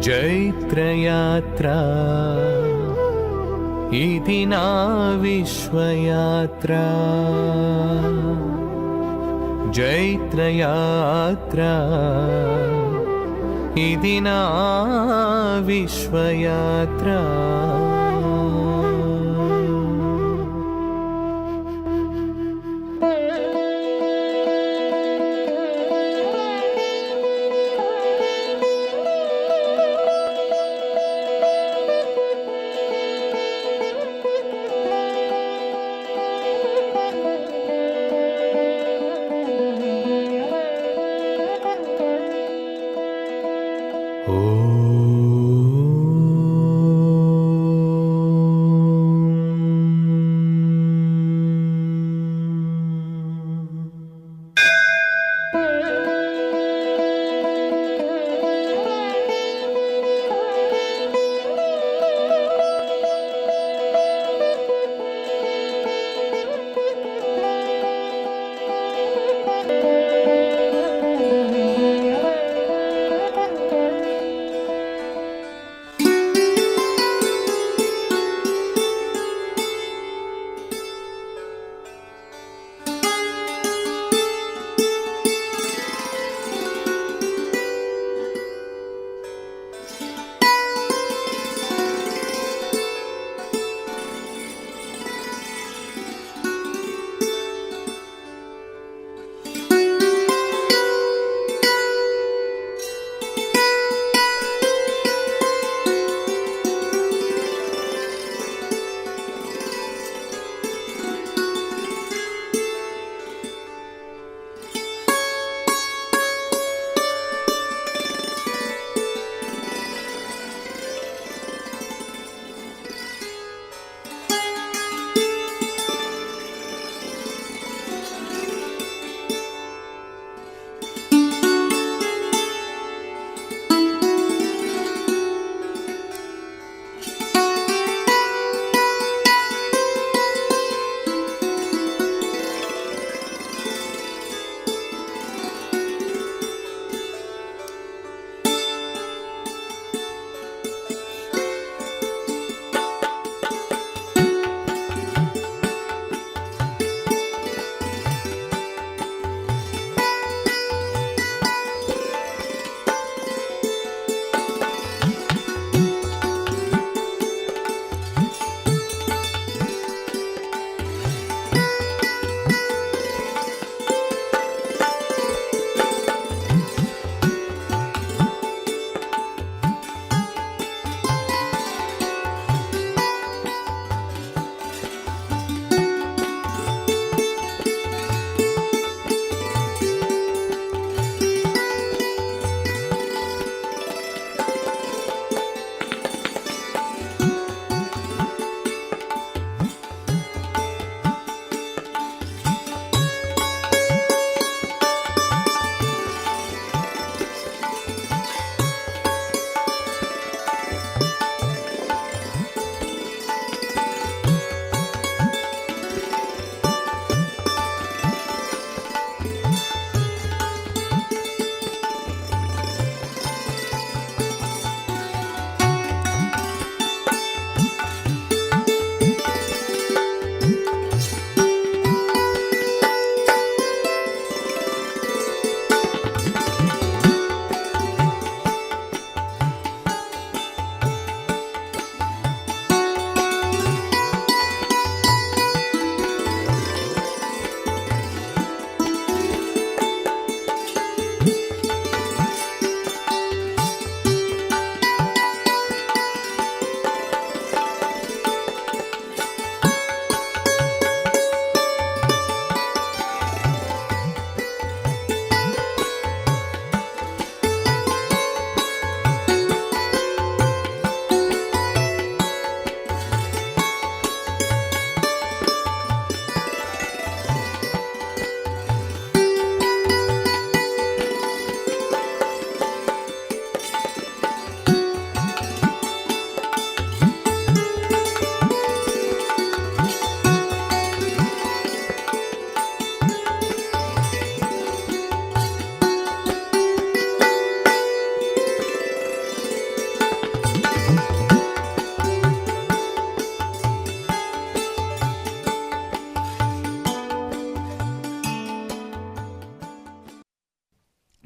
జైత్రయాత్ర ఇది నా విశ్వయాత్ర. జైత్రయాత్ర ఇది నా విశ్వయాత్ర.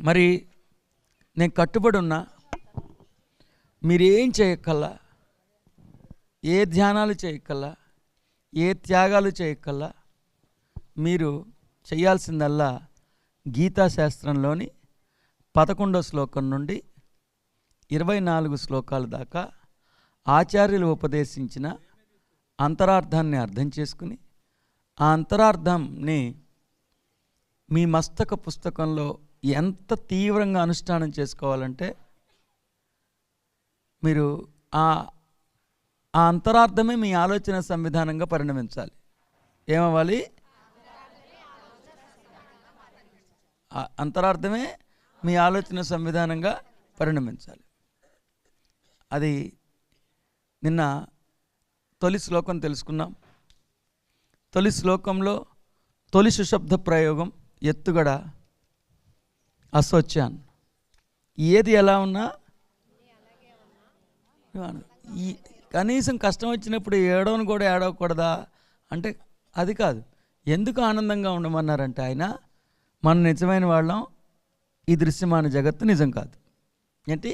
మరి నేను కట్టుబడి ఉన్నా, మీరేం చేయక్కల్లా, ఏ ధ్యానాలు చేయక్కల్లా, ఏ త్యాగాలు చేయక్కల్లా, మీరు చేయాల్సిందల్లా గీతాశాస్త్రంలోని 11వ శ్లోకం నుండి 24 శ్లోకాల దాకా ఆచార్యులు ఉపదేశించిన అంతరార్థాన్ని అర్థం చేసుకుని, ఆ అంతరార్థంని మీ మస్తక పుస్తకంలో ఎంత తీవ్రంగా అనుష్ఠానం చేసుకోవాలంటే మీరు ఆ అంతరార్థమే మీ ఆలోచన సంవిధానంగా పరిణమించాలి. ఏమవ్వాలి? అంతరార్థమే మీ ఆలోచన సంవిధానంగా పరిణమించాలి. అది నిన్న తొలి శ్లోకం తెలుసుకున్నాం. తొలి శ్లోకంలో తొలి సుశబ్ద ప్రయోగం ఎత్తుగడ అశోచ్యాన్. ఏది ఎలా ఉన్నా ఈ కనీసం కష్టం వచ్చినప్పుడు ఏడవను కూడా ఏడవకూడదా అంటే అది కాదు. ఎందుకు ఆనందంగా ఉండమన్నారంటే ఆయన మన నిజమైన వాళ్ళం, ఈ దృశ్యమాన జగత్తు నిజం కాదు. ఏంటి?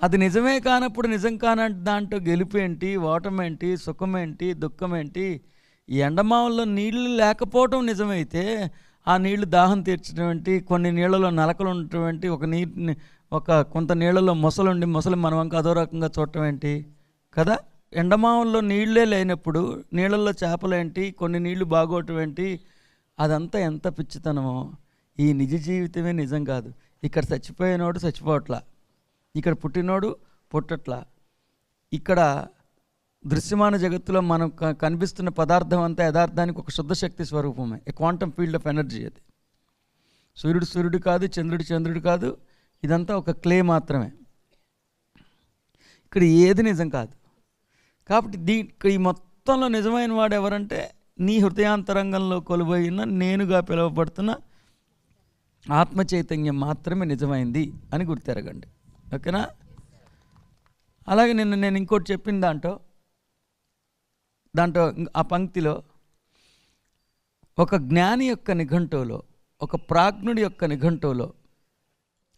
అది నిజమే కానప్పుడు నిజం కానంటే దాంట్లో గెలుపేంటి, ఓటమేంటి, సుఖమేంటి, దుఃఖమేంటి? ఈ ఎండమావుల్లో నీళ్లు లేకపోవటం నిజమైతే ఆ నీళ్లు దాహం తీర్చడం ఏంటి, కొన్ని నీళ్లలో నలకలు ఉండటం ఏంటి, కొంత నీళ్లలో మొసలుండి మొసలు మన వంక అదో రకంగా చూడటం ఏంటి కదా? ఎండమావుల్లో నీళ్లే లేనప్పుడు నీళ్ళల్లో చేపలేంటి, కొన్ని నీళ్లు బాగోవటం ఏంటి? అదంతా ఎంత పిచ్చితనమో. ఈ నిజ జీవితమే నిజం కాదు. ఇక్కడ చచ్చిపోయినోడు చచ్చిపోవట్లా, ఇక్కడ పుట్టినోడు పుట్టట్లా. ఇక్కడ దృశ్యమాన జగత్తులో మనం కనిపిస్తున్న పదార్థం అంతా యథార్థానికి ఒక శుద్ధ శక్తి స్వరూపమే, ఏ క్వాంటమ్ ఫీల్డ్ ఆఫ్ ఎనర్జీ. అది సూర్యుడు కాదు, చంద్రుడు కాదు, ఇదంతా ఒక క్లే మాత్రమే. ఇక్కడ ఏది నిజం కాదు. కాబట్టి ఈ మొత్తంలో నిజమైన వాడు ఎవరంటే నీ హృదయాంతరంగంలో కొలువైన నేనుగా పిలువబడుతున్న ఆత్మ చైతన్యం మాత్రమే నిజమైంది అని గుర్తెరగండి. ఓకేనా? అలాగే నేను ఇంకోటి చెప్పిన దాంట్లో ఆ పంక్తిలో ఒక జ్ఞాని యొక్క నిఘంటువులో, ఒక ప్రాజ్ఞుడి యొక్క నిఘంటువులో,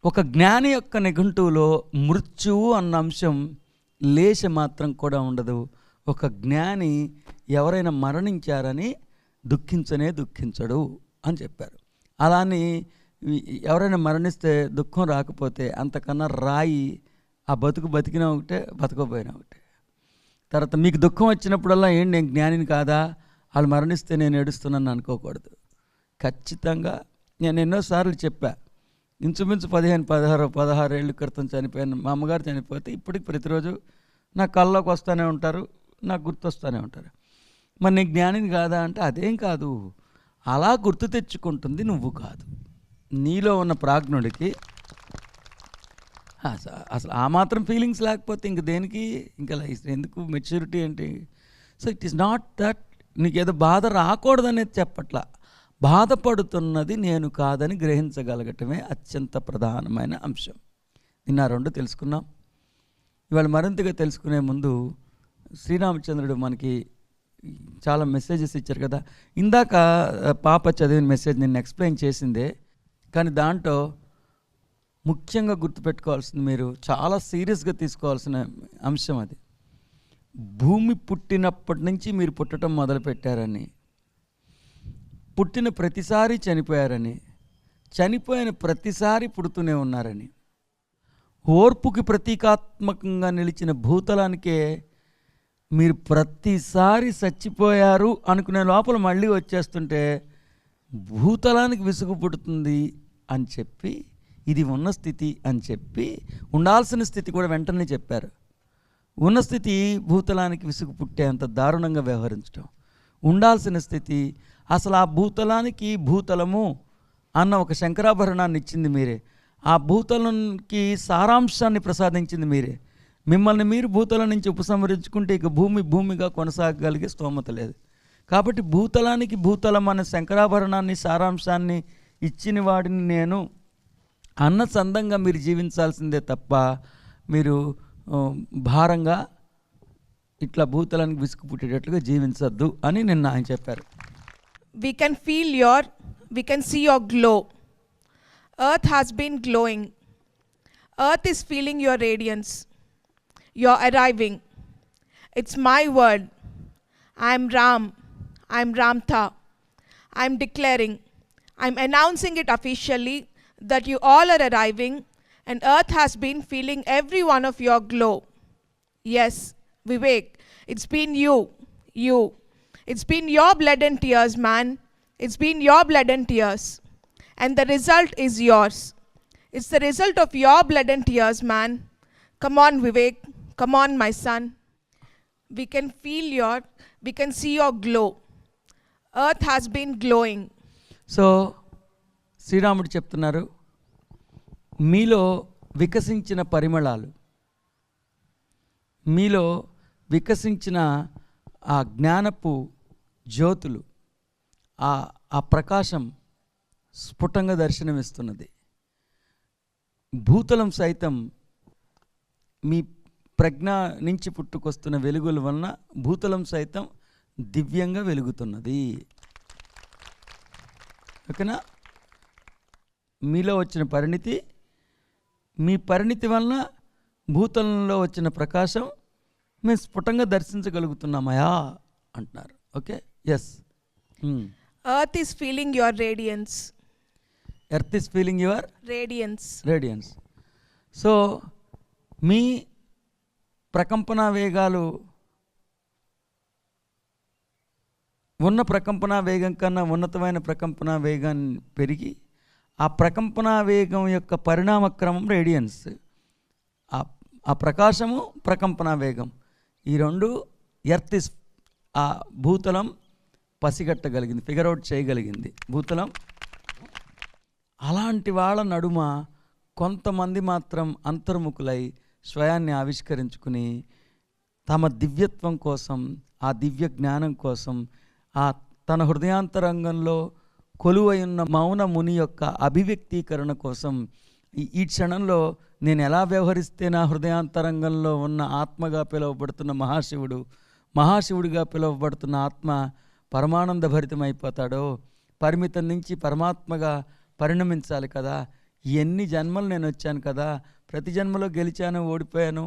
ఒక జ్ఞాని యొక్క నిఘంటువులో మృత్యువు అన్న అంశం లేశ మాత్రం కూడా ఉండదు. ఒక జ్ఞాని ఎవరైనా మరణించారని దుఃఖించడు అని చెప్పారు. అలాని ఎవరైనా మరణిస్తే దుఃఖం రాకపోతే అంతకన్నా రాయి ఆ బతికినా ఒకటే, బతకపోయినా ఒకటే. తర్వాత మీకు దుఃఖం వచ్చినప్పుడల్లా ఏంటి నేను జ్ఞానిని కాదా, వాళ్ళు మరణిస్తే నేను ఏడుస్తున్నాను అనుకోకూడదు. ఖచ్చితంగా నేను ఎన్నోసార్లు చెప్పా, ఇంచుమించు 15-16 ఏళ్ళ క్రితం చనిపోయాను మా అమ్మగారు. చనిపోతే ఇప్పటికి ప్రతిరోజు నా కళ్ళలోకి వస్తూనే ఉంటారు, నాకు గుర్తొస్తూనే ఉంటారు. మరి నేను జ్ఞానిని కాదా అంటే అదేం కాదు, అలా గుర్తు తెచ్చుకుంటుంది నువ్వు కాదు. నీలో ఉన్న ప్రాజ్ఞుడికి అసలు ఆ మాత్రం ఫీలింగ్స్ లేకపోతే ఇంక దేనికి, ఇంకా ఎందుకు మెచ్యూరిటీ ఏంటి? So it is not that నీకేదో బాధ రాకూడదనేది చెప్పట్లా, బాధపడుతున్నది నేను కాదని గ్రహించగలగటమే అత్యంత ప్రధానమైన అంశం. నిన్న 2 తెలుసుకున్నాం. ఇవాళ మరింతగా తెలుసుకునే ముందు శ్రీరామచంద్రుడు మనకి చాలా మెసేజెస్ ఇచ్చారు కదా. ఇందాక పాప చదివిన మెసేజ్ నిన్న ఎక్స్ప్లెయిన్ చేసిందే, కానీ దాంట్లో ముఖ్యంగా గుర్తుపెట్టుకోవాల్సింది, మీరు చాలా సీరియస్గా తీసుకోవాల్సిన అంశం అది. భూమి పుట్టినప్పటి నుంచి మీరు పుట్టడం మొదలుపెట్టారని, పుట్టిన ప్రతిసారి చనిపోయారని, చనిపోయిన ప్రతిసారి పుడుతూనే ఉన్నారని, ఓర్పుకి ప్రతీకాత్మకంగా నిలిచిన భూతలానికే మీరు ప్రతిసారి చచ్చిపోయారు అనుకునే లోపల మళ్ళీ వచ్చేస్తుంటే భూతలానికి విసుగు పుడుతుంది అని చెప్పి, ఇది ఉన్న స్థితి అని చెప్పి, ఉండాల్సిన స్థితి కూడా వెంటనే చెప్పారు. ఉన్న స్థితి భూతలానికి విసుగు పుట్టేంత దారుణంగా వ్యవహరించడం, ఉండాల్సిన స్థితి అసలు ఆ భూతలానికి భూతలము అన్న ఒక శంకరాభరణాన్ని ఇచ్చింది మీరే, ఆ భూతలంకి సారాంశాన్ని ప్రసాదించింది మీరే. మిమ్మల్ని మీరు భూతలం నుంచి ఉపసంహరించుకుంటే ఇక భూమిగా కొనసాగగలిగే స్తోమత లేదు. కాబట్టి భూతలానికి భూతలం అనే శంకరాభరణాన్ని సారాంశాన్ని ఇచ్చిన వాడిని నేను అన్న సందంగా మీరు జీవించాల్సిందే తప్ప మీరు భారంగా ఇట్లా భూతలానికి విసుగు పుట్టేటట్లుగా జీవించద్దు అని నిన్న ఆయన చెప్పారు. We can feel your we can see your glow. Earth has been glowing. Earth is feeling your radiance. You're arriving. It's my word. I'm Ram. I'm Ramtha. I'm declaring. I'm announcing it officially that you all are arriving, and Earth has been feeling every one of your glow. Yes, Vivek, it's been you. It's been your blood and tears, man. It's been your blood and tears. And the result is yours. It's the result of your blood and tears, man. Come on, Vivek. Come on, my son. We can see your glow. Earth has been glowing. So శ్రీరాముడు చెప్తున్నారు, మీలో వికసించిన పరిమళాలు, మీలో వికసించిన ఆ జ్ఞానపు జ్యోతులు, ఆ ప్రకాశం స్ఫుటంగా దర్శనమిస్తున్నది. భూతలం సైతం మీ ప్రజ్ఞ నుంచి పుట్టుకొస్తున్న వెలుగుల వలన భూతలం సైతం దివ్యంగా వెలుగుతున్నది. ఓకేనా? మీలో వచ్చిన పరిణితి, మీ పరిణితి వలన భూతలంలో వచ్చిన ప్రకాశం మేము స్ఫుటంగా దర్శించగలుగుతున్నామయా అంటున్నారు. Okay, yes. Earth is feeling your radiance. Earth is feeling your radiance. So మీ ప్రకంపన వేగాలు ఉన్న ప్రకంపన వేగం కన్నా ఉన్నతమైన ప్రకంపన వేగాన్ని పెరిగి ఆ ప్రకంపన వేగం యొక్క పరిణామక్రమం రేడియన్స్, ఆ ప్రకాశము ప్రకంపన వేగం, ఈ రెండు ఎర్త్ ఇస్ ఆ భూతలం పసిగట్టగలిగింది, ఫిగర్ అవుట్ చేయగలిగింది భూతలం. అలాంటి వాళ్ళ నడుమ కొంతమంది మాత్రం అంతర్ముఖులై స్వయాన్ని ఆవిష్కరించుకుని తమ దివ్యత్వం కోసం, ఆ దివ్య జ్ఞానం కోసం, ఆ తన హృదయాంతరంగంలో కొలువై ఉన్న మౌన ముని యొక్క అభివ్యక్తీకరణ కోసం ఈ క్షణంలో నేను ఎలా వ్యవహరిస్తే నా హృదయాంతరంగంలో ఉన్న ఆత్మగా పిలువబడుతున్న మహాశివుడిగా పిలువబడుతున్న ఆత్మ పరమానంద భరితమైపోతాడో, పరిమితం నుంచి పరమాత్మగా పరిణమించాలి కదా. ఎన్ని జన్మలు నేను వచ్చాను కదా, ప్రతి జన్మలో గెలిచాను, ఓడిపోయాను.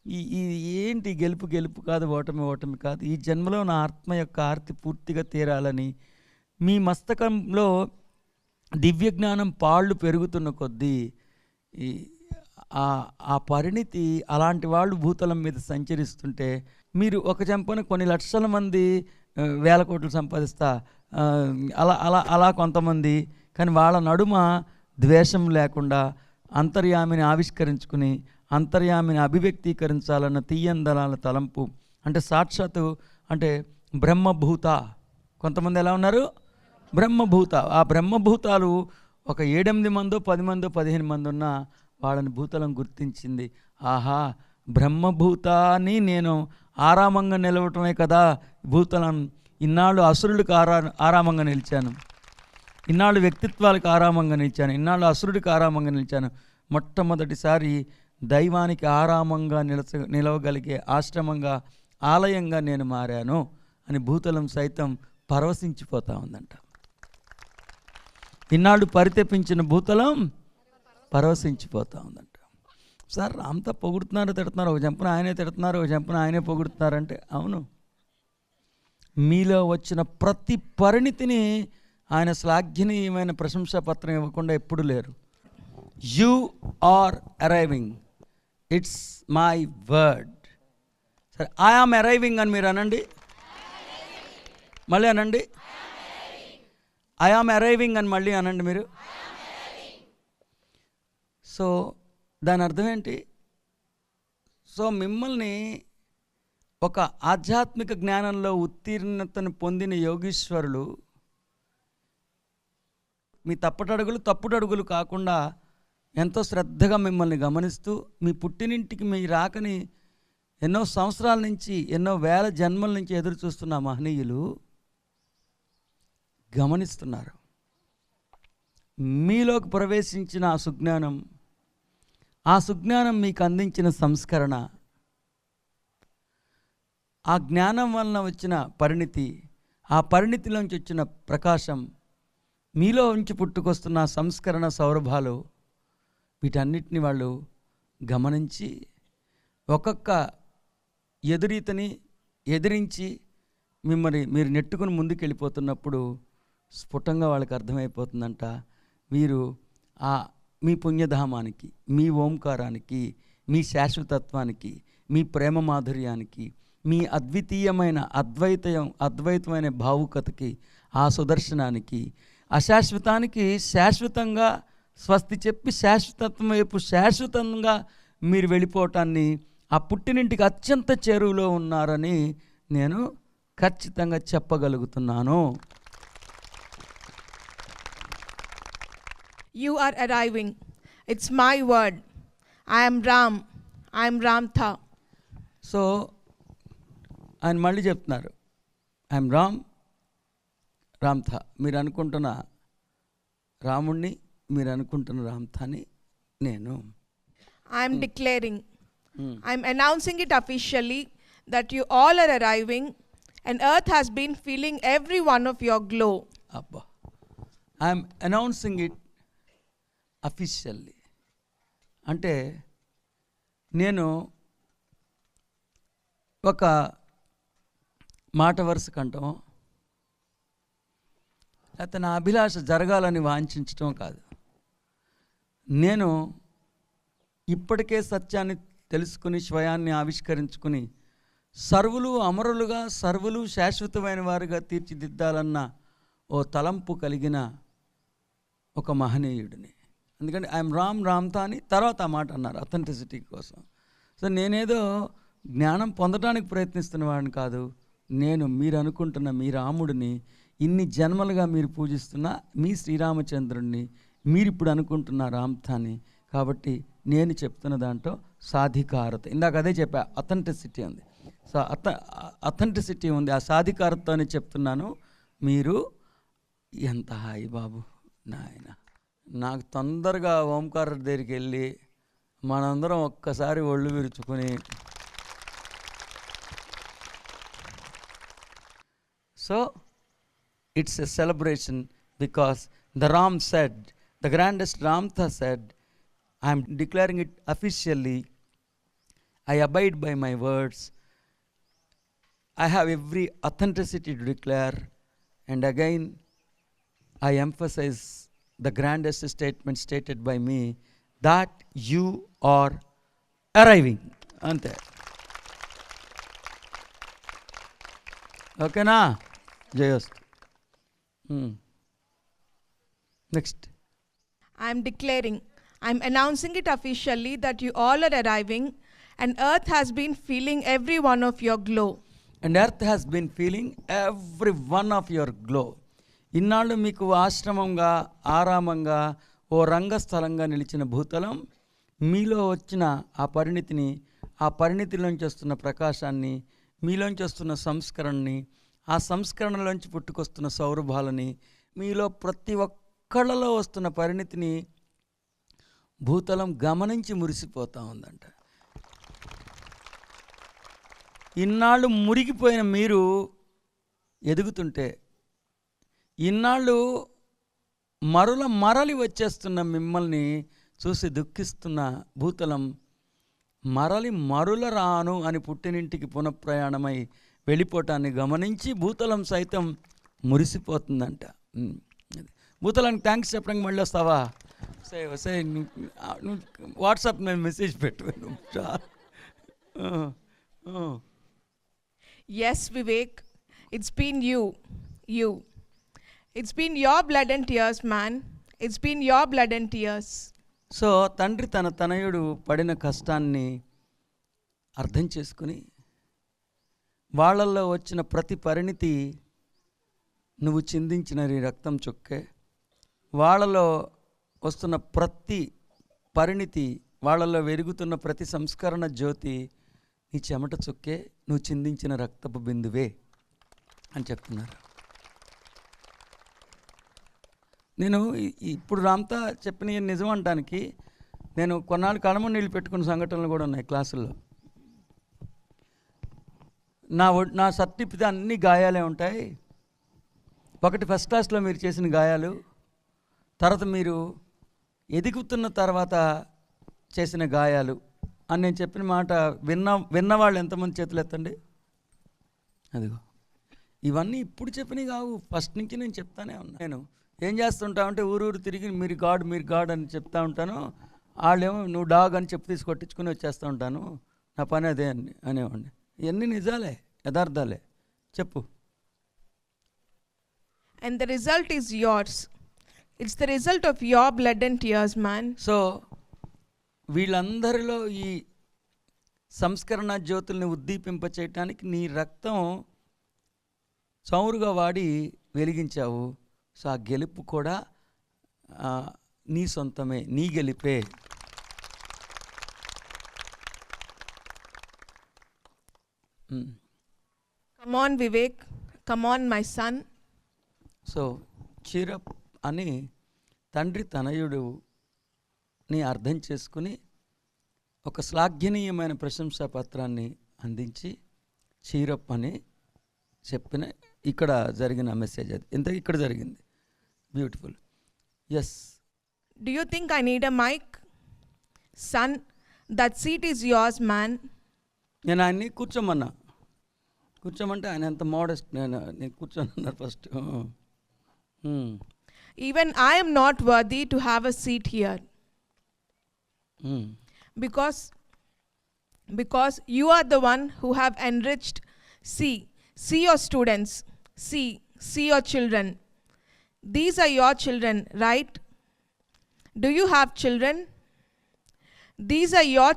ఈ ఏంటి గెలుపు కాదు, ఓటమి కాదు. ఈ జన్మలో నా ఆత్మ యొక్క ఆర్తి పూర్తిగా తీరాలని మీ మస్తకంలో దివ్య జ్ఞానం పాళ్ళు పెరుగుతున్న కొద్దీ ఆ పరిణితి అలాంటి వాళ్ళు భూతలం మీద సంచరిస్తుంటే మీరు ఒక చెంపన కొన్ని లక్షల మంది వేల కోట్లు సంపాదిస్తా అలా కొంతమంది, కానీ వాళ్ళ నడుమ ద్వేషం లేకుండా అంతర్యామిని ఆవిష్కరించుకుని అంతర్యామిని అభివ్యక్తీకరించాలన్న తీయందనాల తలంపు, అంటే సాక్షాత్తు అంటే బ్రహ్మభూత. కొంతమంది ఎలా ఉన్నారు? బ్రహ్మభూత. ఆ బ్రహ్మభూతాలు ఒక 7-8 మందో 10 మందో 15 మంది ఉన్నా వాళ్ళని భూతలం గుర్తించింది. ఆహా, బ్రహ్మభూతాన్ని నేను ఆరామంగా నిలవటమే కదా భూతలం. ఇన్నాళ్ళు అసురుడికి ఆరామంగా నిలిచాను, ఇన్నాళ్ళు వ్యక్తిత్వాలకు ఆరామంగా నిలిచాను, ఇన్నాళ్ళు అసురుడికి ఆరామంగా నిలిచాను. మొట్టమొదటిసారి దైవానికి ఆరామంగా నిలవగలిగే ఆశ్రమంగా, ఆలయంగా నేను మారాను అని భూతలం సైతం పరవశించిపోతూ ఉందంట. ఇన్నాళ్ళు పరితపించిన భూతలం పరవశించిపోతూ ఉందంట. సార్ అంతా పొగుడుతున్నారు, తిడుతున్నారు, ఒక చెంపన ఆయనే తిడుతున్నారు, ఒక చెంపన ఆయనే పొగుడుతున్నారంటే అవును, మీలో వచ్చిన ప్రతి పరిణితిని ఆయన శ్లాఘనీయమైన ప్రశంసా పత్రం ఇవ్వకుండా ఎప్పుడు లేరు. You are arriving, it's my word. సరే, ఐ ఆమ్ అరైవింగ్ అని మీరు అనండి, మళ్ళీ అనండి. ఐ ఆమ్ అరైవింగ్ అని మళ్ళీ అనండి మీరు. సో దాని అర్థం ఏంటి? సో మిమ్మల్ని ఒక ఆధ్యాత్మిక జ్ఞానంలో ఉత్తీర్ణతను పొందిన యోగీశ్వరులు మీ తప్పుడడుగులు కాకుండా ఎంతో శ్రద్ధగా మిమ్మల్ని గమనిస్తూ, మీ పుట్టినింటికి మీ రాకని ఎన్నో సంవత్సరాల నుంచి, ఎన్నో వేల జన్మల నుంచి ఎదురు చూస్తున్న మహనీయులు గమనిస్తున్నారు. మీలోకి ప్రవేశించిన ఆ సుజ్ఞానం మీకు అందించిన సంస్కరణ, ఆ జ్ఞానం వలన వచ్చిన పరిణితి, ఆ పరిణితిలోంచి వచ్చిన ప్రకాశం మీలో ఉంచి పుట్టుకొస్తున్న సంస్కరణ సౌరభాలు వీటన్నిటిని వాళ్ళు గమనించి ఒక్కొక్క ఎదురీతని ఎదిరించి మిమ్మల్ని మీరు నెట్టుకుని ముందుకు వెళ్ళిపోతున్నప్పుడు స్ఫుటంగా వాళ్ళకి అర్థమైపోతుందంట, మీరు మీ పుణ్యధామానికి, మీ ఓంకారానికి, మీ శాశ్వతత్వానికి, మీ ప్రేమ మాధుర్యానికి, మీ అద్వితీయమైన అద్వైతమైన భావుకతకి, ఆ సుదర్శనానికి, అశాశ్వతానికి శాశ్వతంగా స్వస్తి చెప్పి శాశ్వతత్వం వైపు శాశ్వతంగా మీరు వెళ్ళిపోవటాన్ని, ఆ పుట్టినింటికి అత్యంత చేరువలో ఉన్నారని నేను ఖచ్చితంగా చెప్పగలుగుతున్నాను. You are arriving. It's my word. I am Ram. I am Ramtha. So ఆయన మళ్ళీ చెప్తున్నారు, ఐఎమ్ రామ్థ. మీరు అనుకుంటున్న రాముణ్ణి, మీరు అనుకుంటున్న రామ్థని నేను. I am declaring. I am announcing it officially that you all are arriving and earth has been feeling every one of your glow. అబ్బా, ఐఎమ్ అనౌన్సింగ్ ఇట్ అఫీషియల్లీ అంటే నేను ఒక మాట వరుస కంటాం, లేకపోతే నా అభిలాష జరగాలని వాంఛించటం కాదు. నేను ఇప్పటికే సత్యాన్ని తెలుసుకుని స్వయాన్ని ఆవిష్కరించుకుని సర్వులు అమరులుగా, సర్వులు శాశ్వతమైన వారుగా తీర్చిదిద్దాలన్న ఓ తలంపు కలిగిన ఒక మహనీయుడిని. ఎందుకంటే ఐఎమ్ రామ్థా అని తర్వాత ఆ మాట అన్నారు అథెంటిసిటీ కోసం. సో నేనేదో జ్ఞానం పొందడానికి ప్రయత్నిస్తున్న వాడిని కాదు, నేను మీరు అనుకుంటున్న మీ రాముడిని, ఇన్ని జన్మలుగా మీరు పూజిస్తున్న మీ శ్రీరామచంద్రుడిని, మీరు ఇప్పుడు అనుకుంటున్న రామ్థాని. కాబట్టి నేను చెప్తున్న దాంట్లో సాధికారత, ఇందాక అదే చెప్పా, అథెంటిసిటీ ఉంది. సో అథెంటిసిటీ ఉంది, ఆ సాధికారతతోనే చెప్తున్నాను. మీరు ఎంత హాయి బాబు నాయన, నాకు తొందరగా ఓంకార దగ్గరికి వెళ్ళి మనందరం ఒక్కసారి ఒళ్ళు విరుచుకొని, so it's a celebration because the Ram said, the grandest Ramtha said, I'm declaring it officially, I abide by my words, I have every authenticity to declare, and again I emphasize the grandest statement stated by me, that you are arriving. Ante. Okay na? Just. Next. I am declaring, I am announcing it officially that you all are arriving and earth has been feeling every one of your glow. And earth has been feeling every one of your glow. ఇన్నాళ్ళు మీకు ఆశ్రమంగా, ఆరామంగా, ఓ రంగస్థలంగా నిలిచిన భూతలం మీలో వచ్చిన ఆ పరిణితిని, ఆ పరిణితిలోంచి వస్తున్న ప్రకాశాన్ని, మీలోంచి వస్తున్న సంస్కరణని, ఆ సంస్కరణలోంచి పుట్టుకొస్తున్న సౌరభాలని, మీలో ప్రతి ఒక్కళ్ళలో వస్తున్న పరిణితిని భూతలం గమనించి మురిసిపోతూ ఉందంట. ఇన్నాళ్ళు మురిగిపోయిన మీరు ఎదుగుతుంటే, ఇన్నాళ్ళు మరలి వచ్చేస్తున్న మిమ్మల్ని చూసి దుఃఖిస్తున్న భూతలం మరల రాను అని పుట్టినింటికి పునఃప్రయాణమై వెళ్ళిపోవటాన్ని గమనించి భూతలం సైతం మురిసిపోతుందంట. భూతలానికి థ్యాంక్స్ చెప్పడానికి మళ్ళీ వస్తావా? సే వాట్సాప్ నేను మెసేజ్ పెట్టు. Yes, Vivek, it's been you. It's been your blood and tears, man. It's been your blood and tears. So తండ్రి తన తనయుడు పడిన కష్టాన్ని అర్థం చేసుకుని వాళ్ళల్లో వచ్చిన ప్రతి పరిణితి నువ్వు చిందించిన నీ రక్తం చొక్కే, వాళ్ళలో వస్తున్న ప్రతి పరిణితి, వాళ్ళలో వెలుగుతున్న ప్రతి సంస్కరణ జ్యోతి నీ చెమట చొక్కే, నువ్వు చిందించిన రక్తపు బిందువే అని చెప్తున్నారు. నేను ఇప్పుడు రామ్తా చెప్పిన నిజం అనడానికి నేను కొన్నాళ్ళు కడమ నీళ్ళు పెట్టుకున్న సంఘటనలు కూడా ఉన్నాయి క్లాసుల్లో. నా సర్టిఫికేట్ అన్ని గాయాలే ఉంటాయి. ఒకటి ఫస్ట్ క్లాస్లో మీరు చేసిన గాయాలు, తర్వాత మీరు ఎదుగుతున్న తర్వాత చేసిన గాయాలు అని నేను చెప్పిన మాట విన్నవాళ్ళు ఎంతమంది చేతులు ఎత్తండి. అదిగో ఇవన్నీ ఇప్పుడు చెప్పినవి కావు, ఫస్ట్ నుంచి నేను చెప్తానే ఉన్నా. నేను ఏం చేస్తుంటామంటే ఊరు తిరిగి మీరు గాడ్ అని చెప్తా ఉంటాను. వాళ్ళేమో నువ్వు డాగ్ అని చెప్పి తీసుకొట్టించుకుని వచ్చేస్తూ ఉంటాను. నా పని అదే అనేవాడిని. ఇవన్నీ నిజాలే, యథార్థాలే. చెప్పు. And the result is yours. It's the result of your blood and tears, man. So వీళ్ళందరిలో ఈ సంస్కరణ జ్యోతుల్ని ఉద్దీపింప చేయటానికి నీ రక్తం చౌరుగా వాడి వెలిగించావు. సో ఆ గెలుపు కూడా నీ సొంతమే, నీ గెలిపే. Come on, Vivek. Come on, my son. So cheer up అని తండ్రి తనయుడుని అర్థం చేసుకుని ఒక శ్లాఘనీయమైన ప్రశంసా పత్రాన్ని అందించి చీరప్ అని చెప్పిన ఇక్కడ జరిగిన మెసేజ్ అది. ఇంత ఇక్కడ జరిగింది. Beautiful. Yes. Do you think I need a mic? Son, that seat is yours, man. నేను ఆయన్ని కూర్చోమంటే ఆయన ఎంత మోడెస్ట్. నేను కూర్చోనన్నారు first. Even I am not worthy to have a seat here. Because you are the one who have enriched. See your students. See your children. These are your children, right? Do you have children? These are your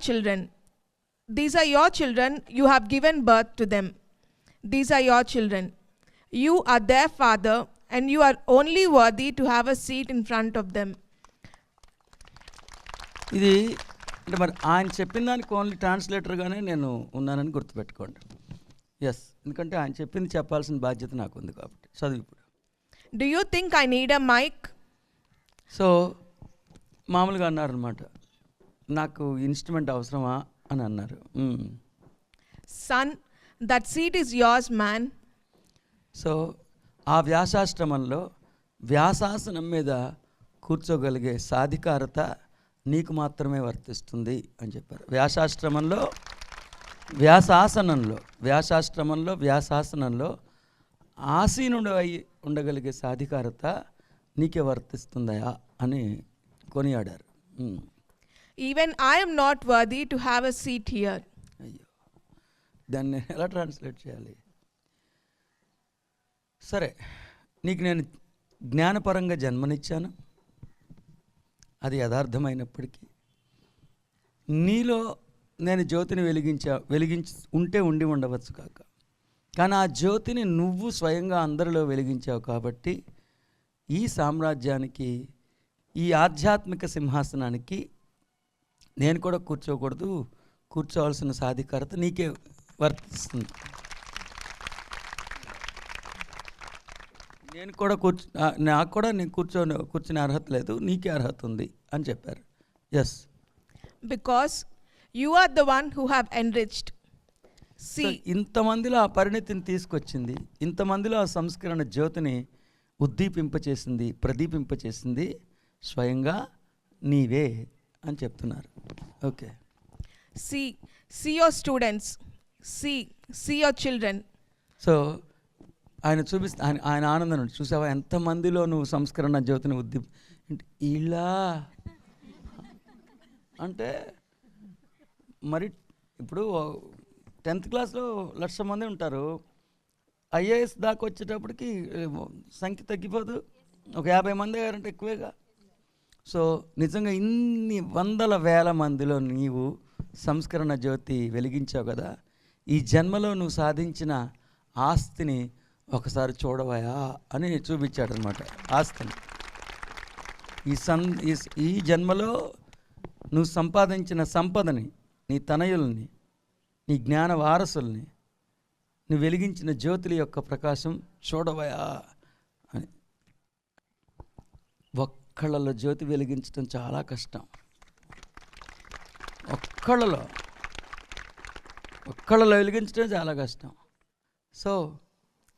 children. You have given birth to them. These are your children. You are their father, and you are only worthy to have a seat in front of them. ఇది అంటే మరి ఆయన చెప్పిన దానికి only ట్రాన్స్లేటర్గానే నేను ఉన్నానని గుర్తుపెట్టుకోండి. Yes, ఎందుకంటే ఆయన చెప్పింది చెప్పాల్సిన బాధ్యత నాకు ఉంది కాబట్టి. చదువు ఇప్పుడు. Do you think I need a mic? So మామూలుగా అన్నారనమాట, నాకు ఇన్స్ట్రుమెంట్ అవసరమా అని అన్నారు. Son, that seat is yours, man. So ఆ వ్యాసాశ్రమంలో వ్యాసాసనం మీద కూర్చోగలిగే సాధికారత నీకు మాత్రమే వర్తిస్తుంది అని చెప్పారు. వ్యాసాసనంలో ఆసీనుడు అయి ఉండగలిగే సాధికారత నీకే వర్తిస్తుందయా అని కొనియాడారు. Even I am not worthy to have a seat here. అయ్యో, దాన్ని నేను ఎలా ట్రాన్స్లేట్ చేయాలి? సరే, నీకు నేను జ్ఞానపరంగా జన్మనిచ్చాను, అది యథార్థమైనప్పటికీ నీలో నేను జ్యోతిని వెలిగించి ఉండి ఉండవచ్చు కాక, కానీ ఆ జ్యోతిని నువ్వు స్వయంగా అందరిలో వెలిగించావు కాబట్టి ఈ సామ్రాజ్యానికి, ఈ ఆధ్యాత్మిక సింహాసనానికి నేను కూడా కూర్చోకూడదు, కూర్చోవలసిన సాధికారత నీకే వర్తిస్తుంది. నాకు కూడా నేను కూర్చునే అర్హత లేదు, నీకే అర్హత ఉంది అని చెప్పారు. Yes. Because you are the one who have enriched. ఇంతమందిలో ఆ పరిణతిని తీసుకొచ్చింది, ఇంతమందిలో ఆ సంస్కరణ జ్యోతిని ఉద్దీపింపచేసింది, ప్రదీపింపచేసింది స్వయంగా నీవే అని చెప్తున్నారు. Okay. See your students. See your children. So ఆయన ఆయన ఆనందం చూసావా, ఎంతమందిలో నువ్వు సంస్కరణ జ్యోతిని ఇలా అంటే మరి ఇప్పుడు 10th క్లాస్లో 1,00,000 మంది ఉంటారు, IAS దాకా వచ్చేటప్పటికి సంఖ్య తగ్గిపోదు, ఒక 50 మంది అయ్యారంటే ఎక్కువేగా. సో నిజంగా ఇన్ని వందల వేల మందిలో నీవు సంస్కరణ జ్యోతి వెలిగించావు కదా. ఈ జన్మలో నువ్వు సాధించిన ఆస్తిని ఒకసారి చూడవయా అని చూపించాడు అనమాట. ఆస్తిని ఈ జన్మలో నువ్వు సంపాదించిన సంపదని, నీ తనయుల్ని, నీ జ్ఞాన వారసుల్ని, నువ్వు వెలిగించిన జ్యోతుల యొక్క ప్రకాశం చూడవయా అని. ఒక్కళ్ళలో జ్యోతి వెలిగించడం చాలా కష్టం. ఒక్కళ్ళలో వెలిగించడం చాలా కష్టం. సో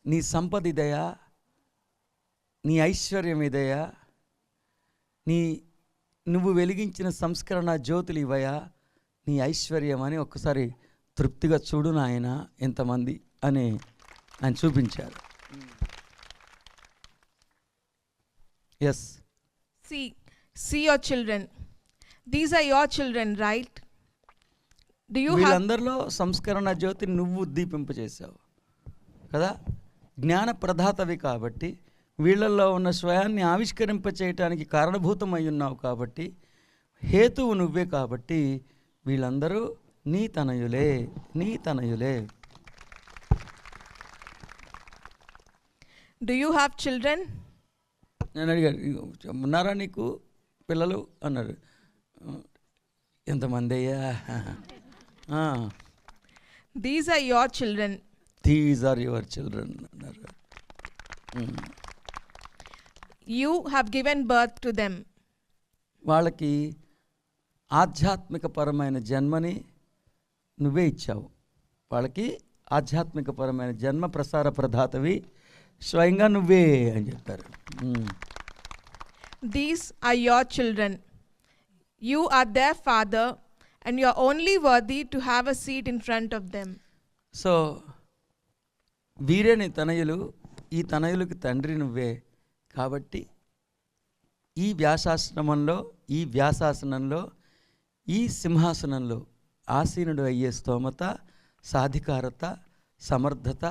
నీ సంపద ఇదయా, నీ ఐశ్వర్యం ఇదయా, నువ్వు వెలిగించిన సంస్కరణ జ్యోతులు ఇవయా, నీ ఐశ్వర్యం అని ఒక్కసారి తృప్తిగా చూడు నాయన ఎంతమంది అని ఆయన చూపించారు. Yes, see your children. These are your children, right? Do you have వీళ్ళందరిలో సంస్కరణ జ్యోతిని నువ్వు ఉద్దీపింపచేసావు కదా, జ్ఞాన ప్రదాతవి కాబట్టి, వీళ్ళల్లో ఉన్న స్వయాన్ని ఆవిష్కరింప చేయటానికి కారణభూతమై ఉన్నావు కాబట్టి, హేతువు నువ్వే కాబట్టి వీళ్ళందరూ నీ తనయులే, నీ తనయులే. Do you have children? నేను అడిగాను, ఉన్నారా నీకు పిల్లలు అన్నారు. ఎంతమంది అయ్యా? These are your children. These are your children అన్నారు. You have given birth to them. వాళ్ళకి ఆధ్యాత్మిక పరమైన జన్మని నువ్వే ఇచ్చావు. వాళ్ళకి ఆధ్యాత్మిక పరమైన జన్మ ప్రసార ప్రదాతవి స్వయంగా నువ్వే అని చెప్పారు. These are your children. You are their father, and you are only worthy to have a seat in front of them. So వీరే నీ తనయులు, ఈ తనయులకి తండ్రి నువ్వే కాబట్టి ఈ వ్యాసాసనంలో ఈ సింహాసనంలో ఆసీనుడు అయ్యే స్తోమత, సాధికారత, సమర్థత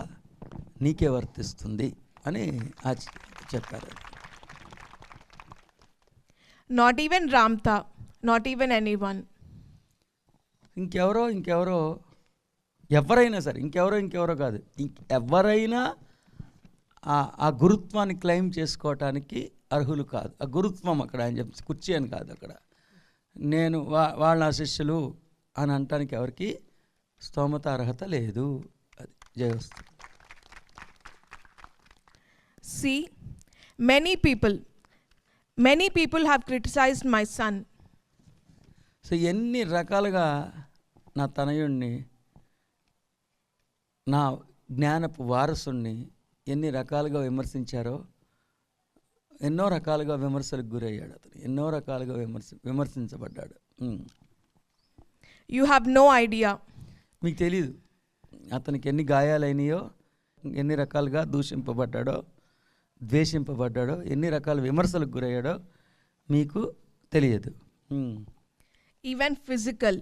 నీకే వర్తిస్తుంది అని చెప్పారు. Not even Ramta, not even anyone. ఇంకెవరో ఎవరైనా సరే, ఇంకెవరో కాదు, ఎవరైనా ఆ గురుత్వాన్ని క్లెయిమ్ చేసుకోవటానికి అర్హులు కాదు. ఆ గురుత్వం అక్కడ ఆయన చెప్పి కుర్చీ అని కాదు, అక్కడ నేను వాళ్ళ శిష్యులు అని అనటానికి ఎవరికి స్తోమత అర్హత లేదు. అది జయవస్తు. See, many people have criticized my son. So ఎన్ని రకాలుగా నా తనయుణ్ణి, నా జ్ఞానపు వారసుణ్ణి ఎన్ని రకాలుగా విమర్శించారో, ఎన్నో రకాలుగా విమర్శలకు గురయ్యాడు అతను, ఎన్నో రకాలుగా విమర్శించబడ్డాడు. You have no idea. మీకు తెలీదు అతనికి ఎన్ని గాయాలైనాయో, ఎన్ని రకాలుగా దూషింపబడ్డాడో, ద్వేషింపబడ్డాడో, ఎన్ని రకాల విమర్శలకు గురయ్యాడో మీకు తెలియదు. Even physical.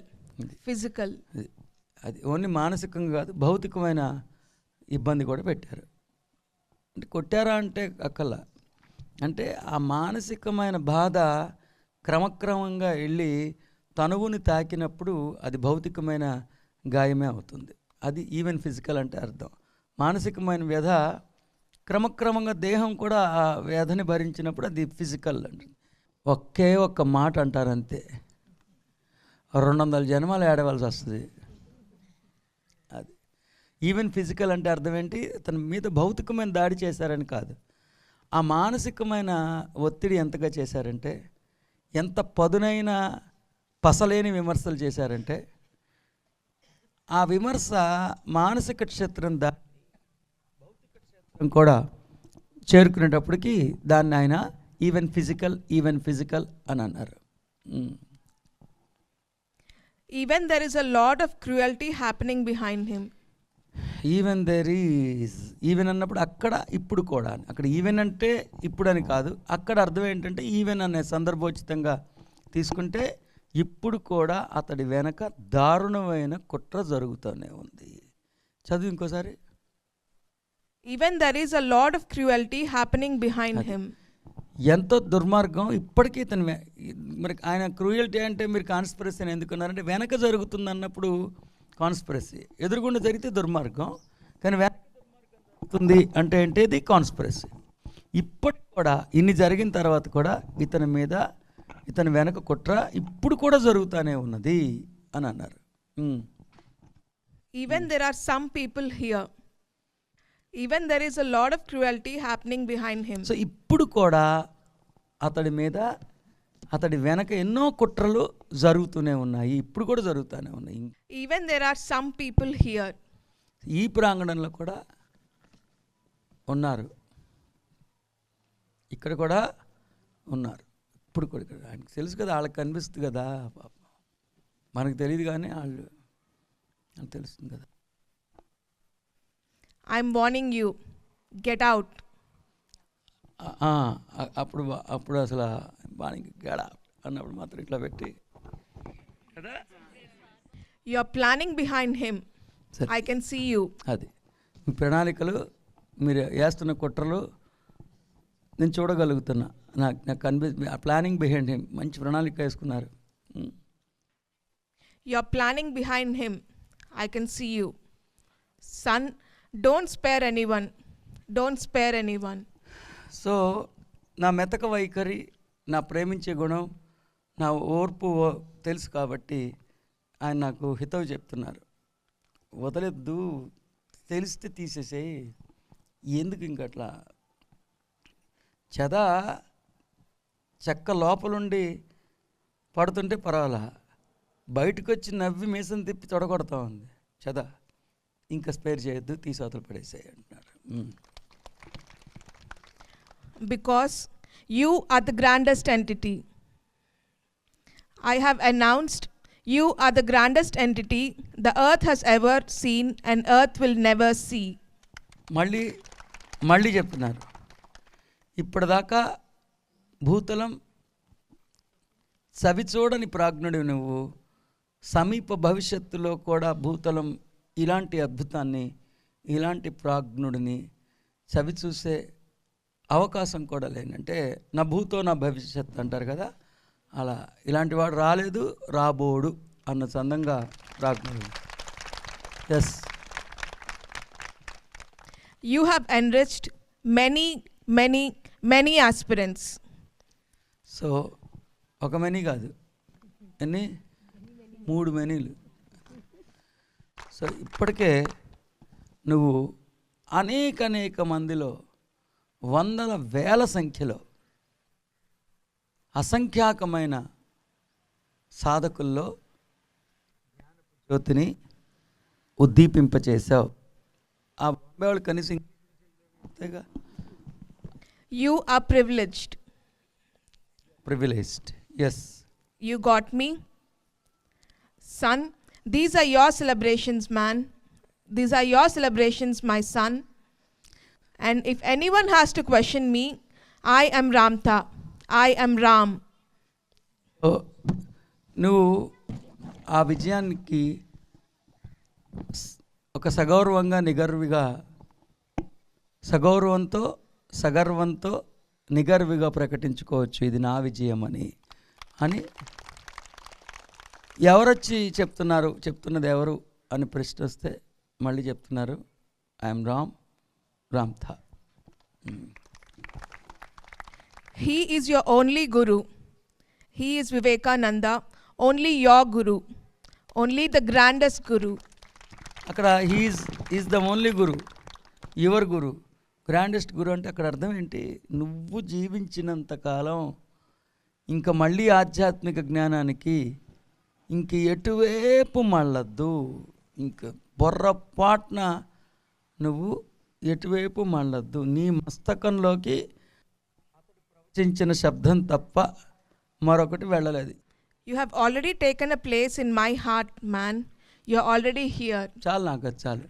అది ఓన్లీ మానసికంగా కాదు, భౌతికమైన ఇబ్బంది కూడా పెట్టారు. అంటే కొట్టారా అంటే అక్కల్లా, అంటే ఆ మానసికమైన బాధ క్రమక్రమంగా వెళ్ళి తనువుని తాకినప్పుడు అది భౌతికమైన గాయమే అవుతుంది. అది ఈవెన్ ఫిజికల్ అంటే అర్థం. మానసికమైన వ్యధ క్రమక్రమంగా దేహం కూడా ఆ వ్యధని భరించినప్పుడు అది ఫిజికల్ అండి. ఒక్క మాట అంటారంతే, 200 జన్మలు ఏడవలసి వస్తుంది. అది ఈవెన్ ఫిజికల్ అంటే అర్థం ఏంటి? తన మీద భౌతికమైన దాడి చేశారని కాదు, ఆ మానసికమైన ఒత్తిడి ఎంతగా చేశారంటే, ఎంత పదునైన పసలేని విమర్శలు చేశారంటే, ఆ విమర్శ మానసిక క్షేత్రం భౌతిక క్షేత్రం కూడా చేరుకునేటప్పటికి దాన్ని ఆయన ఈవెన్ ఫిజికల్ అని అన్నారు. Even there is a lot of cruelty happening behind him. Even అన్నప్పుడు అక్కడ ఇప్పుడు కూడా, అక్కడ ఈవెన్ అంటే ఇప్పుడు అని కాదు, అక్కడ అర్థం ఏంటంటే ఈవెన్ అనే సందర్భోచితంగా తీసుకుంటే ఇప్పుడు కూడా అతడి వెనక దారుణమైన కుట్ర జరుగుతూనే ఉంది. చదువు ఇంకోసారి. Even there is a lot of cruelty happening behind him. ఎంతో దుర్మార్గం ఇప్పటికీ ఇతను. మరి ఆయన క్రూయల్టీ అంటే మీరు కాన్స్పిరసీ అని ఎందుకున్నారంటే, వెనక జరుగుతుంది అన్నప్పుడు కాన్స్పిరసీ, ఎదురుగుండా జరిగితే దుర్మార్గం, కానీ వెనక దుర్మార్గం జరుగుతుంది అంటే ఏంటిది కాన్స్పిరసీ. ఇప్పటి కూడా ఇన్ని జరిగిన తర్వాత కూడా ఇతని వెనక కుట్ర ఇప్పుడు కూడా జరుగుతూనే ఉన్నది అని అన్నారు. Even there are some people here. Even there is a lot of cruelty happening behind him. So ఇప్పుడు కూడా అతడి వెనక ఎన్నో కుట్రలు జరుగుతూనే ఉన్నాయి, ఇప్పుడు కూడా జరుగుతూనే ఉన్నాయి. Even there are some people here. ఈ ప్రాంగణంలో కూడా ఉన్నారు, ఇక్కడ కూడా ఉన్నారు. ఇప్పుడు కూడా ఆయనకు తెలుసు కదా, వాళ్ళకి కనిపిస్తుంది కదా, మనకు తెలియదు కానీ వాళ్ళకి తెలుస్తుంది కదా. I'm warning you, get out. అప్పుడు అసలు బాగా గడ అన్నప్పుడు మాత్రం ఇట్లా పెట్టి కదా. You're planning behind him. సరే, I can see you. అది మీ ప్రణాళికలు, మీరు వేస్తున్న కుట్రలు నేను చూడగలుగుతున్నా. నాకు ప్లానింగ్ బిహైండ్ హిమ్, మంచి ప్రణాళిక వేసుకున్నారు. You're planning behind him. I can see you. Son, don't spare anyone. Don't spare anyone. So నా మెతక వైఖరి, నా ప్రేమించే గుణం, నా ఓర్పు తెలుసు కాబట్టి ఆయన నాకు హితవు చెప్తున్నారు. వదలొద్దు, తెలిస్తే తీసేసేయి, ఎందుకు ఇంకట్లా చెక్క లోపలుండి పడుతుంటే పర్వాలా, బయటకు వచ్చి నవ్వి మీసం తిప్పి తొడగొడతా ఉంది ఇంకా స్పేర్ చేయొద్దు, తీసి అవతల పడేసేయి అంటున్నారు. Because you are the grandest entity. I have announced you are the grandest entity the earth has ever seen and earth will never see. మళ్ళీ చెప్తున్నారు, ఇప్పటిదాకా భూతలం సవిచూడని ప్రాజ్ఞుడు నువ్వు, సమీప భవిష్యత్తులో కూడా భూతలం ఇలాంటి అద్భుతాన్ని, ఇలాంటి ప్రాజ్ఞుడిని చవిచూసే అవకాశం కూడా లేనంటే నా భూతో నా భవిష్యత్ అంటారు కదా, అలా ఇలాంటి వాడు రాలేదు, రాబోడు అన్న చందంగా ప్రాజ్ఞుడు. Yes, You have enriched many aspirants. So ఒక మెనీ కాదు, ఎన్ని 3 మెనీలు. సో ఇప్పటికే నువ్వు అనేక మందిలో, వందల వేల సంఖ్యలో, అసంఖ్యాకమైన సాధకుల్లో జ్యోతిని ఉద్దీపింపచేశావు. ఆ వాళ్ళు కనీసం అంతేగా. You are privileged. Yes. You got me? Son, these are your celebrations, man. These are your celebrations, my son. And if anyone has to question me, I am Ramta. I am Ram. నువ్వు ఆ విజయానికి ఒక సగర్వంతో నిగర్విగా ప్రకటించుకోవచ్చు, ఇది నా విజయం అని ఎవరొచ్చి చెప్తున్నది ఎవరు అని ప్రశ్న వస్తే మళ్ళీ చెప్తున్నారు, I'm Ramtha. He is your only guru. He is Vivekananda, only your guru, only the grandest guru. అక్కడ is the only guru, your guru, grandest guru అంటే అక్కడ అర్థం ఏంటి? నువ్వు జీవించినంతకాలం ఇంకా మళ్ళీ ఆధ్యాత్మిక జ్ఞానానికి ఇంక ఎటువైపు మళ్ళద్దు, ఇంక పొర్రపాటున నువ్వు ఎటువైపు మళ్ళద్దు. నీ మస్తకంలోకి ప్రవచించిన శబ్దం తప్ప మరొకటి వెళ్ళలేదు. You have already taken a place in my heart, man. You're already here. చాలు, నాకు అది చాలు.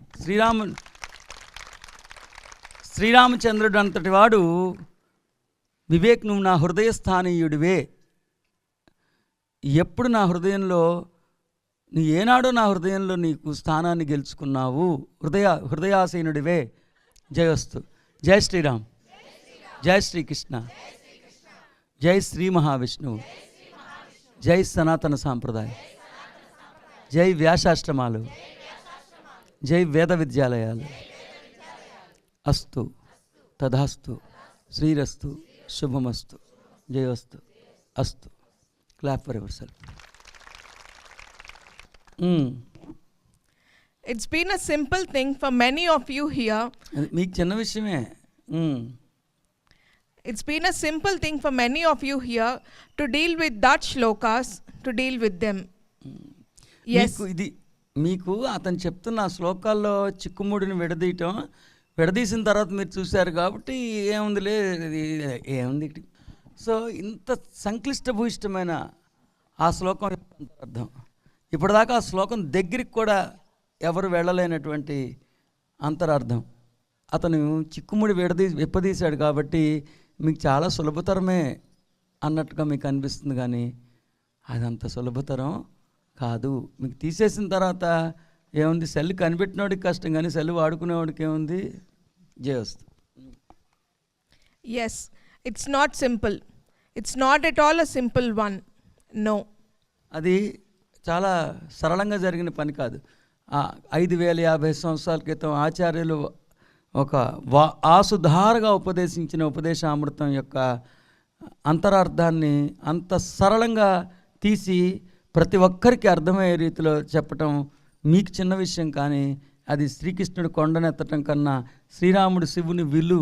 శ్రీరామచంద్రుడు అంతటి వాడు, వివేక్ నువ్వు నా హృదయ స్థానీయుడివే, ఎప్పుడు నా హృదయంలో, నీ ఏనాడో నా హృదయంలో నీకు స్థానాన్ని గెలుచుకున్నావు, హృదయాసీనుడివే. జయస్తు. జై శ్రీరామ్, జై శ్రీకృష్ణ, జై శ్రీ మహావిష్ణువు, జై సనాతన సాంప్రదాయం, జై వ్యాసాశ్రమాలు, జై వేద విద్యాలయాలు. అస్తు, తథాస్తు, శ్రీరస్తు, శుభమస్తు, జయోస్తు, అస్తు. Clap for your self. It's been a simple thing for many of you here. మీకు చిన్న విషయమే. It's been a simple thing for many of you here to deal with that shlokas, to deal with them. Yes. మీకు అతను చెప్తున్న ఆ శ్లోకాల్లో చిక్కుముడిని విడదీసిన తర్వాత మీరు చూశారు కాబట్టి ఏముంది సో ఇంత సంక్లిష్టభూయిష్టమైన ఆ శ్లోకం యొక్క అంతరార్థం, ఇప్పటిదాకా ఆ శ్లోకం దగ్గరికి కూడా ఎవరు వెళ్ళలేనటువంటి అంతరార్థం అతను చిక్కుముడి విప్పదీశాడు కాబట్టి మీకు చాలా సులభతరమే అన్నట్టుగా మీకు అనిపిస్తుంది, కానీ అదంత సులభతరం కాదు. మీకు తీసేసిన తర్వాత ఏముంది, సెల్ కనిపెట్టినోడికి కష్టం, కానీ సెల్ వాడుకునేవాడికి ఏముంది, జయవస్తు. Yes, it's not simple. It's not at all a simple one. No. అది చాలా సరళంగా జరిగిన పని కాదు. 5,050 సంవత్సరాల క్రితం ఆచార్యులు ఒక ఆసుధారగా ఉపదేశించిన ఉపదేశామృతం యొక్క అంతరార్థాన్ని అంత సరళంగా తీసి ప్రతి ఒక్కరికి అర్థమయ్యే రీతిలో చెప్పటం మీకు చిన్న విషయం, కానీ అది శ్రీకృష్ణుడు కొండనెత్తటం కన్నా, శ్రీరాముడు శివుని విల్లు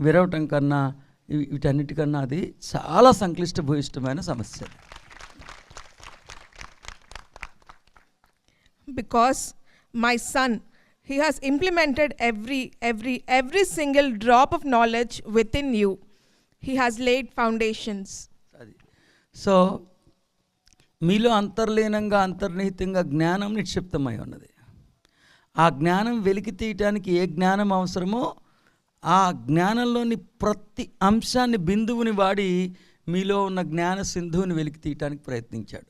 విరవటం కన్నా, వీటన్నిటికన్నా అది చాలా సంక్లిష్టభూయిష్టమైన సమస్య. Because my son, he has implemented every single drop of knowledge within you. He has laid foundations. అది సో మీలో అంతర్లీనంగా అంతర్నిహితంగా జ్ఞానం నిక్షిప్తమై ఉన్నది. ఆ జ్ఞానం వెలికి తీయటానికి ఏ జ్ఞానం అవసరమో ఆ జ్ఞానంలోని ప్రతి అంశాన్ని, బిందువుని వాడి మీలో ఉన్న జ్ఞాన సింధువుని వెలికి తీయటానికి ప్రయత్నించాడు.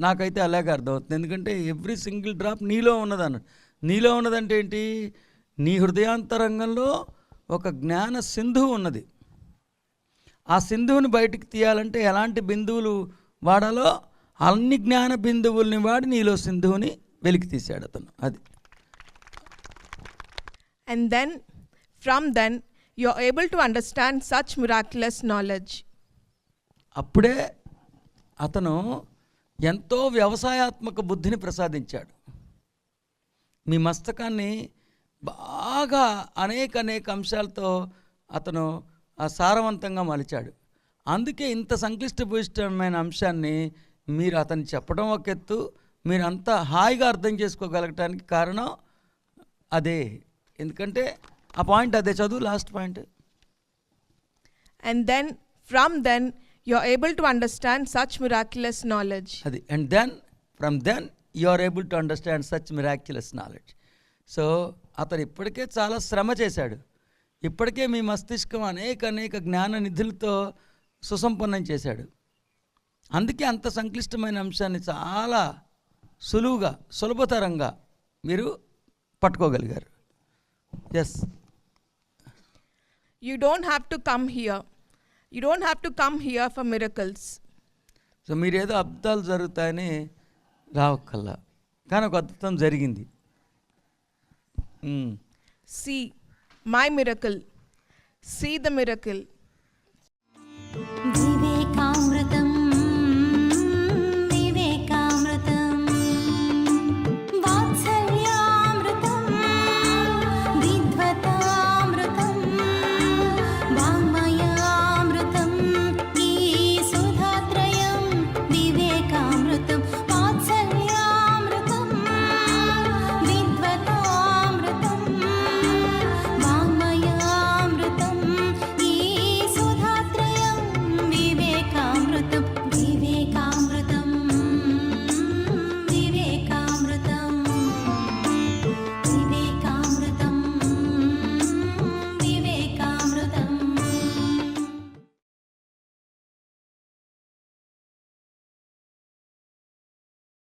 నాకైతే అలాగే అర్థమవుతుంది, ఎందుకంటే ఎవ్రీ సింగిల్ డ్రాప్ నీలో ఉన్నదన్నాడు. నీలో ఉన్నదంటే ఏంటి, నీ హృదయాంతరంగంలో ఒక జ్ఞాన సింధువు ఉన్నది. ఆ సింధువుని బయటికి తీయాలంటే ఎలాంటి బిందువులు వాడాలో అన్ని జ్ఞాన బిందువుల్ని వాడి నీలో సింధువుని వెలికి తీశాడు అతను. అది And then, from then, you're able to understand such miraculous knowledge. అప్పుడే అతను ఎంతో వ్యవసాయాత్మక బుద్ధిని ప్రసాదించాడు. మీ మస్తకాన్ని బాగా అనేక అంశాలతో అతను సారవంతంగా మలిచాడు. అందుకే ఇంత సంక్లిష్టభూయిష్టమైన అంశాన్ని మీరు అతను చెప్పడం ఒక ఎత్తు, మీరు అంత హాయిగా అర్థం చేసుకోగలగటానికి కారణం అదే. ఎందుకంటే ఆ పాయింట్ అదే, చదువు last point. And then, from then, you're able to understand such miraculous knowledge. అది and then from then you are able to understand such miraculous knowledge. So అతను ఇప్పటికే చాలా శ్రమ చేశాడు. ఇప్పటికే మీ మస్తిష్కం అనేక జ్ఞాన నిధులతో సుసంపన్నం చేశాడు. అందుకే అంత సంక్లిష్టమైన అంశాన్ని చాలా సులభతరంగా మీరు పట్టుకోగలిగారు. Yes, You don't have to come here. You don't have to come here for miracles. So మీరేదో అద్భుతాలు జరుగుతాయని రావక్కల్లా, కానీ ఒక అద్భుతం జరిగింది. See my miracle. See the miracle.